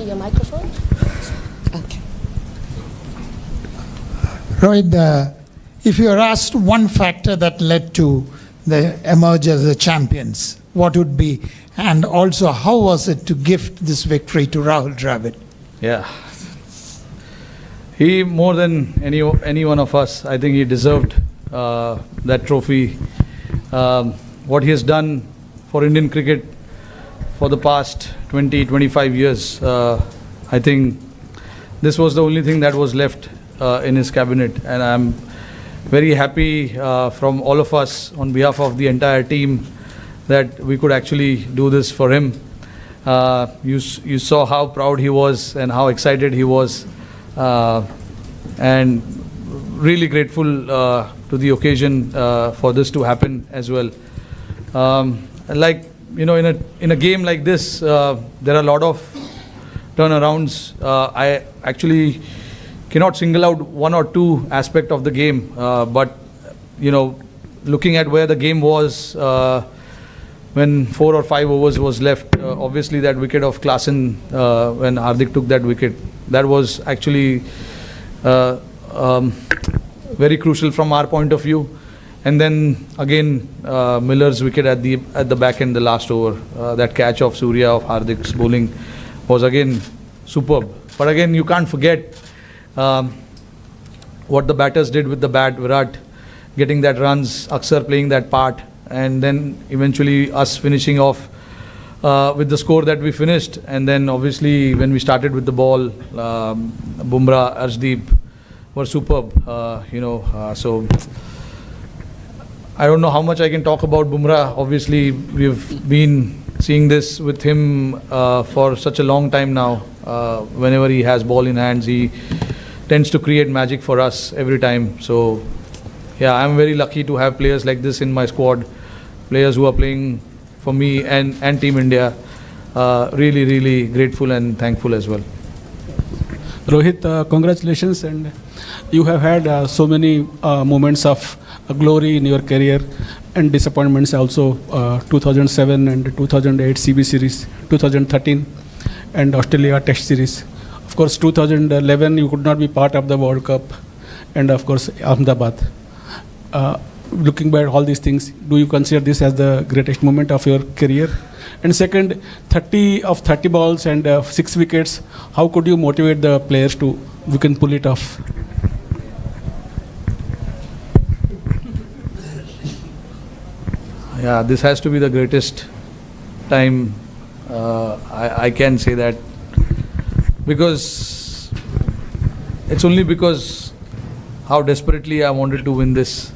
your microphone. Okay. Rohit, if you are asked one factor that led to the emerge as the champions, what would be? And also, how was it to gift this victory to Rahul Dravid? Yeah. He, more than any one of us, I think he deserved that trophy. What he has done for Indian cricket for the past 20-25 years, I think this was the only thing that was left in his cabinet, and I'm very happy from all of us on behalf of the entire team that we could actually do this for him. You saw how proud he was and how excited he was, and really grateful to the occasion for this to happen as well. Like, you know, in a game like this, there are a lot of turnarounds. I actually cannot single out one or two aspects of the game, but you know, looking at where the game was when 4 or 5 overs was left, obviously that wicket of Klaasen, when Hardik took that wicket, that was actually very crucial from our point of view. And then again, Miller's wicket at the back end, the last over, that catch of Surya of Hardik's bowling was again superb. But again, you can't forget what the batters did with the bat. Virat getting that runs, Akshar playing that part, and then eventually us finishing off with the score that we finished. And then obviously when we started with the ball, Bumrah, Arshdeep were superb. So I don't know how much I can talk about Bumrah. Obviously we've been seeing this with him for such a long time now. Whenever he has ball in hands, he tends to create magic for us every time. So yeah, I'm very lucky to have players like this in my squad, players who are playing for me and Team India. Really, really grateful and thankful as well. Rohit, congratulations, and you have had so many moments of glory in your career and disappointments also. 2007 and 2008 CB series, 2013 and Australia Test series. Of course, 2011 you could not be part of the World Cup, and of course Ahmedabad. Looking back at all these things, do you consider this as the greatest moment of your career? And second, 30 balls and 6 wickets, how could you motivate the players to, we can pull it off? Yeah, this has to be the greatest time. I can say that, because it's only because how desperately I wanted to win this.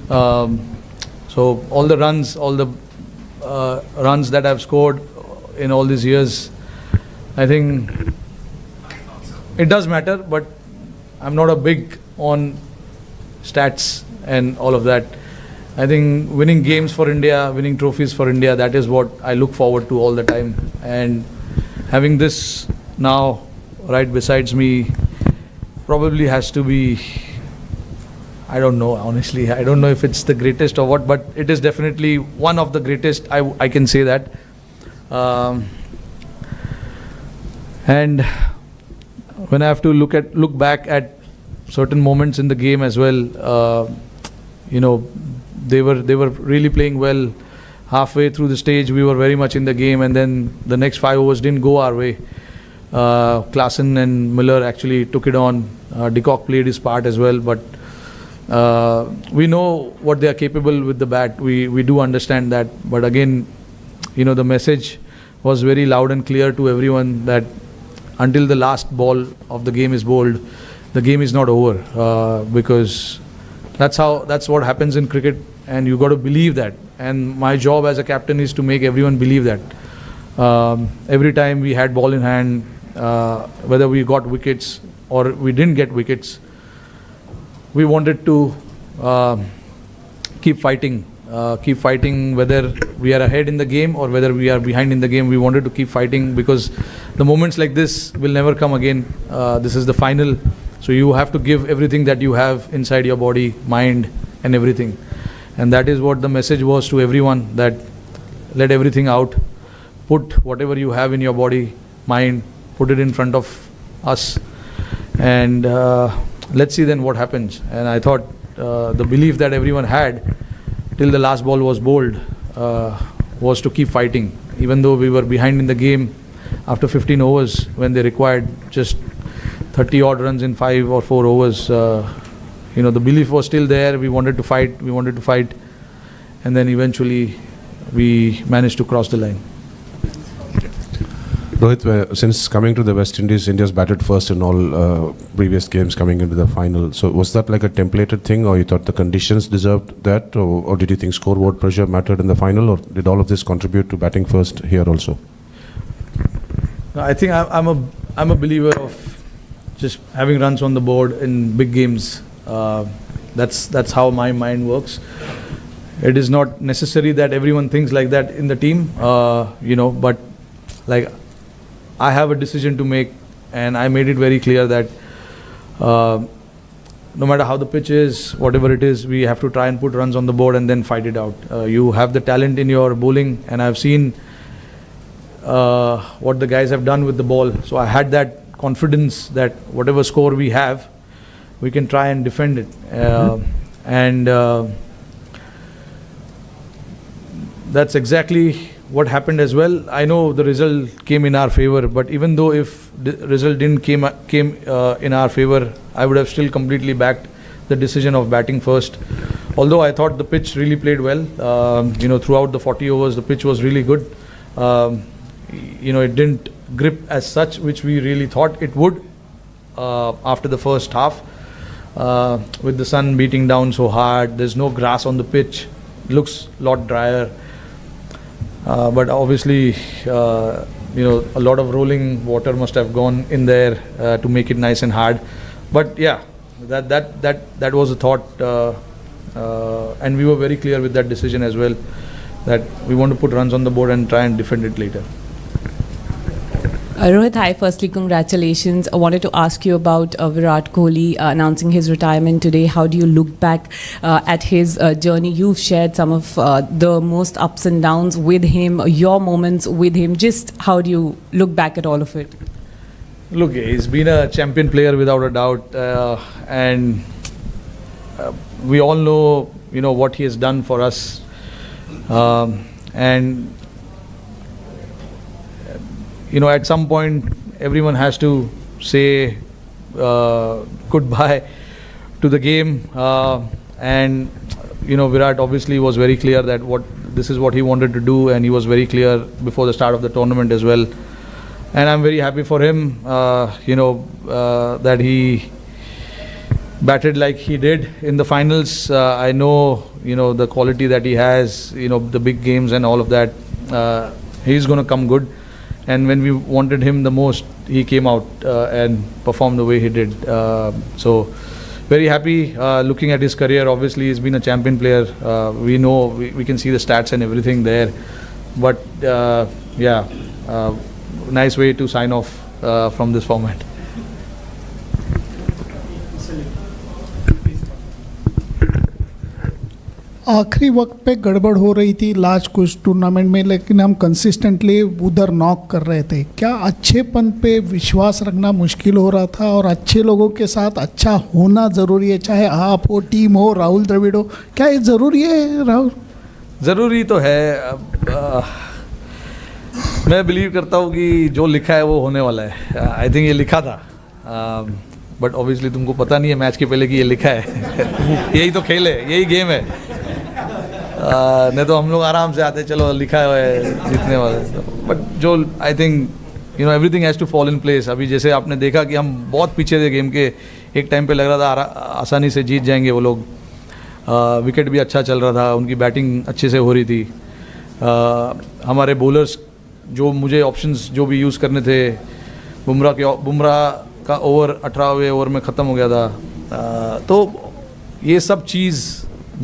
So all the runs that I've scored in all these years, I think it does matter, but I'm not a big on stats and all of that. I think winning games for India, winning trophies for India, that is what I look forward to all the time. And having this now right besides me probably has to be, I don't know, honestly. I don't know if it's the greatest or what, but it is definitely one of the greatest. I can say that. And when I have to look back at certain moments in the game as well, you know, they were really playing well. Halfway through the stage, we were very much in the game, and then the next 5 overs didn't go our way. Klaasen and Miller actually took it on. De Kock played his part as well, but we know what they are capable with the bat. We do understand that, but again, you know, the message was very loud and clear to everyone that until the last ball of the game is bowled, the game is not over, because that's what happens in cricket, and you got to believe that. And my job as a captain is to make everyone believe that. Every time we had ball in hand, whether we got wickets or we didn't get wickets, we wanted to keep fighting, whether we are ahead in the game or whether we are behind in the game. We wanted to keep fighting, because the moments like this will never come again. This is the final, so you have to give everything that you have inside your body, mind and everything. And that is what the message was to everyone, that let everything out, put whatever you have in your body, mind put it in front of us, and let's see then what happens. And I thought the belief that everyone had till the last ball was bowled was to keep fighting, even though we were behind in the game after 15 overs when they required just 30 odd runs in 5 or 4 overs. The belief was still there. We wanted to fight, and then eventually we managed to cross the line. Rohit, since coming to the West Indies, India's batted first in all previous games coming into the final. So was that like a templated thing, or you thought the conditions deserved that, or did you think scoreboard pressure mattered in the final, or did all of this contribute to batting first here also? I think I'm a believer of just having runs on the board in big games. That's how my mind works. It is not necessary that everyone thinks like that in the team, but like I have a decision to make, and I made it very clear that no matter how the pitch is, whatever it is, we have to try and put runs on the board and then fight it out. You have the talent in your bowling, and I've seen what the guys have done with the ball. So I had that confidence that whatever score we have, we can try and defend it. And that's exactly what happened as well. I know the result came in our favor, but even though if the result didn't came in our favor, I would have still completely backed the decision of batting first. Although I thought the pitch really played well, throughout the 40 overs, the pitch was really good. It didn't grip as such, which we really thought it would after the first half. With the sun beating down so hard, there's no grass on the pitch, looks a lot drier. But obviously, a lot of rolling water must have gone in there to make it nice and hard. But yeah, that was the thought, and we were very clear with that decision as well, that we want to put runs on the board and try and defend it later. Rohit, hi. Firstly, congratulations. I wanted to ask you about Virat Kohli announcing his retirement today. How do you look back at his journey? You've shared some of the most ups and downs with him, your moments with him. Just how do you look back at all of it? Look, he's been a champion player without a doubt, and we all know, what he has done for us, and at some point, everyone has to say goodbye to the game. And Virat obviously was very clear that this is what he wanted to do, and he was very clear before the start of the tournament as well. And I'm very happy for him, that he batted like he did in the finals. I know, the quality that he has, the big games and all of that. He's going to come good. And when we wanted him the most, he came out and performed the way he did. So very happy looking at his career. Obviously, he's been a champion player. We know, we can see the stats and everything there. But nice way to sign off from this format. आखिरी वक्त पे गड़बड़ हो रही थी last कुछ tournament में, लेकिन हम कंसिस्टेंटली उधर नॉक कर रहे थे. क्या अच्छेपन पे विश्वास रखना मुश्किल हो रहा था, और अच्छे लोगों के साथ अच्छा होना ज़रूरी है, चाहे आप हो, टीम हो, राहुल द्रविड़ हो? क्या ये ज़रूरी है राहुल? ज़रूरी तो है. मैं बिलीव करता हूँ कि जो लिखा है वो होने वाला है. आई थिंक ये लिखा था, बट ऑब्वियसली तुमको पता नहीं है मैच के पहले कि ये लिखा है. यही तो खेल है, यही गेम है. नहीं तो हम लोग आराम से आते, चलो लिखा है जीतने वाले. बट जो I think everything has to fall in place. अभी जैसे आपने देखा कि हम बहुत पीछे थे गेम के, एक टाइम पे लग रहा था आसानी से जीत जाएंगे वो लोग. विकेट भी अच्छा चल रहा था, उनकी बैटिंग अच्छे से हो रही थी. हमारे बॉलर्स जो मुझे ऑप्शंस जो भी यूज़ करने थे, बुमराह का ओवर 18वें ओवर में ख़त्म हो गया था. तो ये सब चीज़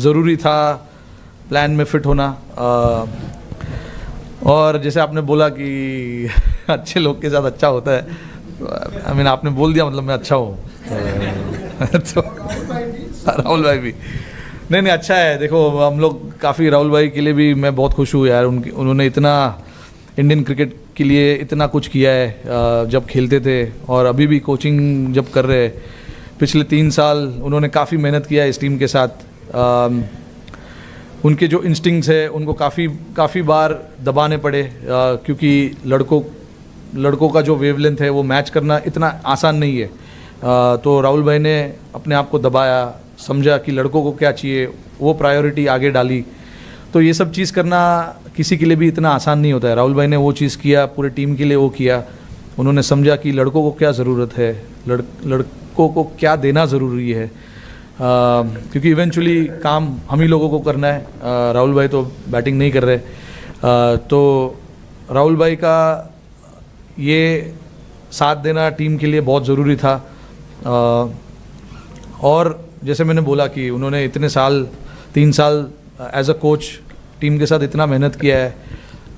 ज़रूरी था, प्लान में फिट होना. और जैसे आपने बोला कि अच्छे लोग के साथ अच्छा होता है, आई मीन आपने बोल दिया, मतलब मैं अच्छा हूँ. तो राहुल भाई भी नहीं अच्छा है. देखो हम लोग काफ़ी, राहुल भाई के लिए भी मैं बहुत खुश हूँ यार. उन्होंने इतना इंडियन क्रिकेट के लिए इतना कुछ किया है जब खेलते थे, और अभी भी कोचिंग जब कर रहे हैं। पिछले 3 साल उन्होंने काफ़ी मेहनत किया है इस टीम के साथ। उनके जो इंस्टिंक्ट्स है उनको काफ़ी बार दबाने पड़े, क्योंकि लड़कों का जो वेवलेंथ है वो मैच करना इतना आसान नहीं है। तो राहुल भाई ने अपने आप को दबाया, समझा कि लड़कों को क्या चाहिए, वो प्रायोरिटी आगे डाली। तो ये सब चीज़ करना किसी के लिए भी इतना आसान नहीं होता है। राहुल भाई ने वो चीज़ किया, पूरे टीम के लिए वो किया। उन्होंने समझा कि लड़कों को क्या ज़रूरत है, लड़कों को क्या देना ज़रूरी है, क्योंकि इवेंचुअली काम हम ही लोगों को करना है। राहुल भाई तो बैटिंग नहीं कर रहे। तो राहुल भाई का ये साथ देना टीम के लिए बहुत ज़रूरी था। और जैसे मैंने बोला कि उन्होंने इतने साल 3 साल एज अ कोच टीम के साथ इतना मेहनत किया है,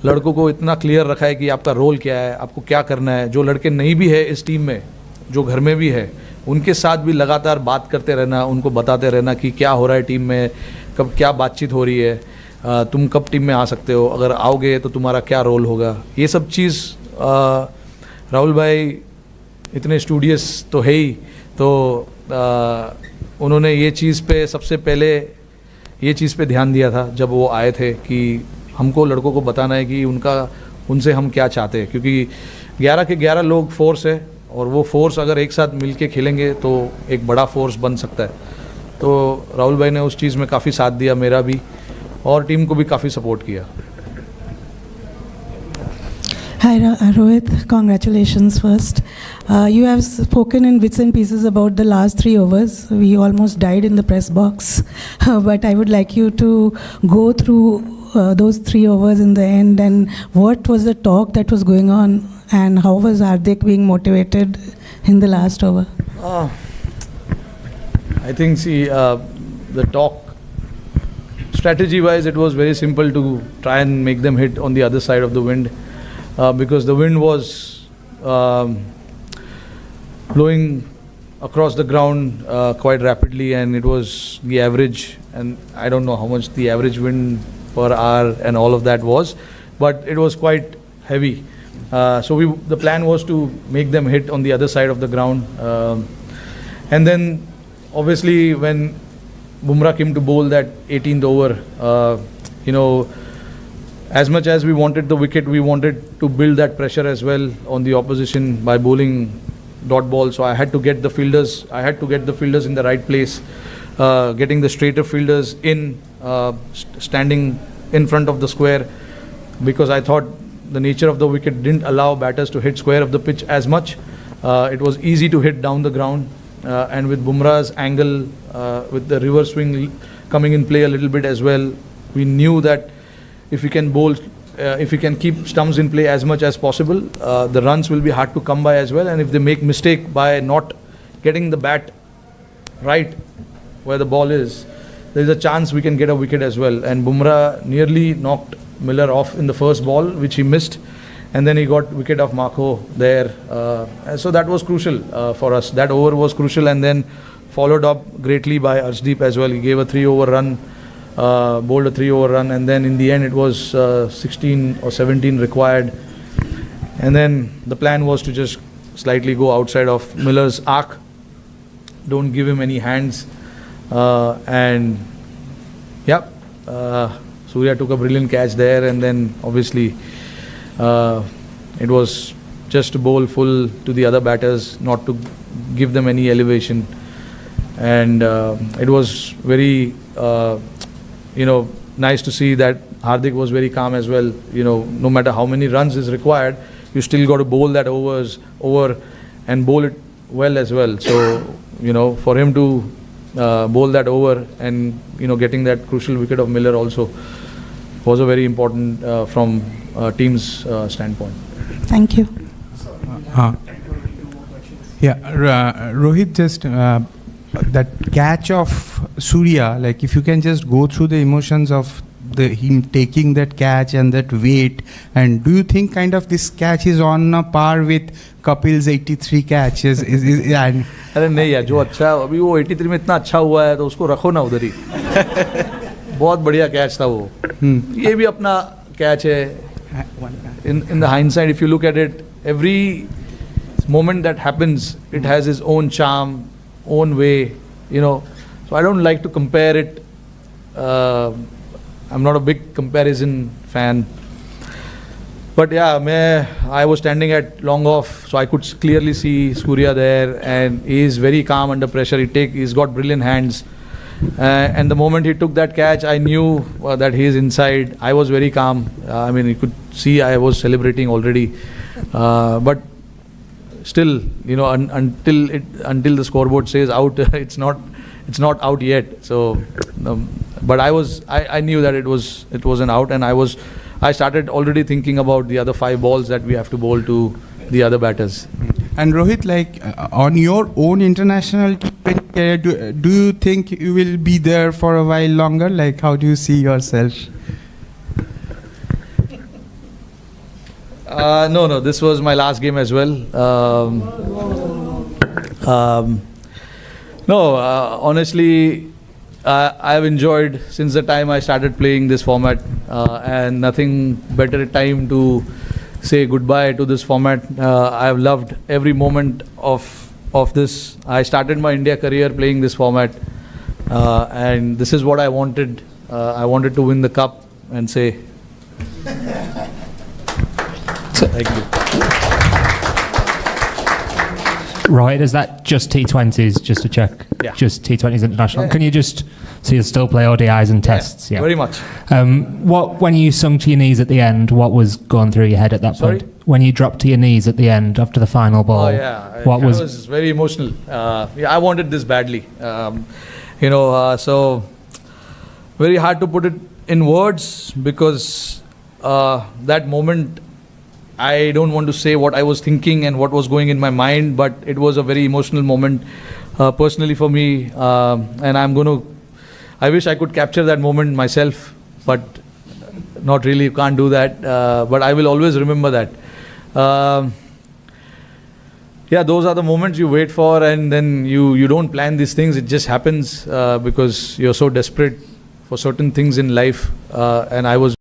लड़कों को इतना क्लियर रखा है कि आपका रोल क्या है, आपको क्या करना है। जो लड़के नहीं भी है इस टीम में, जो घर में भी है, उनके साथ भी लगातार बात करते रहना, उनको बताते रहना कि क्या हो रहा है टीम में, कब क्या बातचीत हो रही है, तुम कब टीम में आ सकते हो, अगर आओगे तो तुम्हारा क्या रोल होगा। ये सब चीज़ राहुल भाई इतने स्टूडियस तो है ही, तो उन्होंने ये चीज़ पे सबसे पहले ये चीज़ पे ध्यान दिया था जब वो आए थे, कि हमको लड़कों को बताना है कि उनसे हम क्या चाहते हैं। क्योंकि 11 के 11 लोग फोर्स है, और वो फोर्स अगर एक साथ मिल के खेलेंगे तो एक बड़ा फोर्स बन सकता है। तो राहुल भाई ने उस चीज़ में काफ़ी साथ दिया, मेरा भी, और टीम को भी काफ़ी सपोर्ट किया। Hi Rohit, congratulations first. You have spoken in bits and pieces about the last 3 overs. We almost died in the press box, but I would like you to go through those 3 overs in the end, and what was the talk that was going on, and how was Hardik being motivated in the last over? I think, the talk, strategy-wise, it was very simple to try and make them hit on the other side of the wind. Because the wind was blowing across the ground quite rapidly, and it was the average, and I don't know how much the average wind per hour and all of that was, but it was quite heavy. So the plan was to make them hit on the other side of the ground, and then obviously when Bumrah came to bowl that 18th over, as much as we wanted the wicket, we wanted to build that pressure as well on the opposition by bowling dot ball. So I had to get the fielders in the right place, getting the straighter fielders in, standing in front of the square, because I thought the nature of the wicket didn't allow batters to hit square of the pitch as much. It was easy to hit down the ground, and with Bumrah's angle, with the reverse swing coming in play a little bit as well, we knew that if we can bowl, if we can keep stumps in play as much as possible, the runs will be hard to come by as well. And if they make mistake by not getting the bat right where the ball is, there is a chance we can get a wicket as well. And Bumrah nearly knocked Miller off in the first ball, which he missed, and then he got wicket of Marco there. So that was crucial for us. That over was crucial, and then followed up greatly by Arshdeep as well. He gave a 3-over run. Bowled a 3-over run, and then in the end it was 16 or 17 required, and then the plan was to just slightly go outside of Miller's arc, don't give him any hands, and Surya took a brilliant catch there, and then obviously it was just to bowl full to the other batters, not to give them any elevation, and it was very nice to see that Hardik was very calm as well. No matter how many runs is required, you still got to bowl that over and bowl it well as well. So, for him to bowl that over and, getting that crucial wicket of Miller also was a very important from team's standpoint. Thank you. Rohit, just that catch of Surya, like if you can just go through the emotions of him taking that catch and that weight, and do you think kind of this catch is on a par with Kapil's 83 catches? अरे नहीं यार, जो अच्छा अभी वो 83 में इतना अच्छा हुआ है तो उसको रखो ना उधर ही। बहुत बढ़िया कैच था वो। ये भी अपना कैच है। in the hindsight, if you look at it, every moment that happens, it has its own charm, own way, you know. So I don't like to compare it. I'm not a big comparison fan. But yeah, I was standing at long off, so I could clearly see Surya there, and he is very calm under pressure. He's got brilliant hands. And the moment he took that catch, I knew that he is inside. I was very calm. I mean, you could see I was celebrating already. But still, you know, until the scoreboard says out, it's not out yet. So, but I knew that it wasn't out, and I started already thinking about the other 5 balls that we have to bowl to the other batters. And Rohit, like on your own international career, do you think you will be there for a while longer? Like, how do you see yourself? No, this was my last game as well. Honestly, I've enjoyed since the time I started playing this format, and nothing better time to say goodbye to this format. I've loved every moment of this. I started my India career playing this format, and this is what I wanted. I wanted to win the cup and say thank you. Right, is that just T20s, just to check? Yeah. Just T20s international. Yeah. Can you just, so you'll still play ODIs and tests? Yeah, very much. When you sunk to your knees at the end, what was going through your head at that Sorry? point? When you dropped to your knees at the end after the final ball, I was very emotional. I wanted this badly. So very hard to put it in words, because that moment, I don't want to say what I was thinking and what was going in my mind, but it was a very emotional moment personally for me, and I wish I could capture that moment myself, but not really, can't do that, but I will always remember that. Those are the moments you wait for, and then you don't plan these things, it just happens because you're so desperate for certain things in life, and I was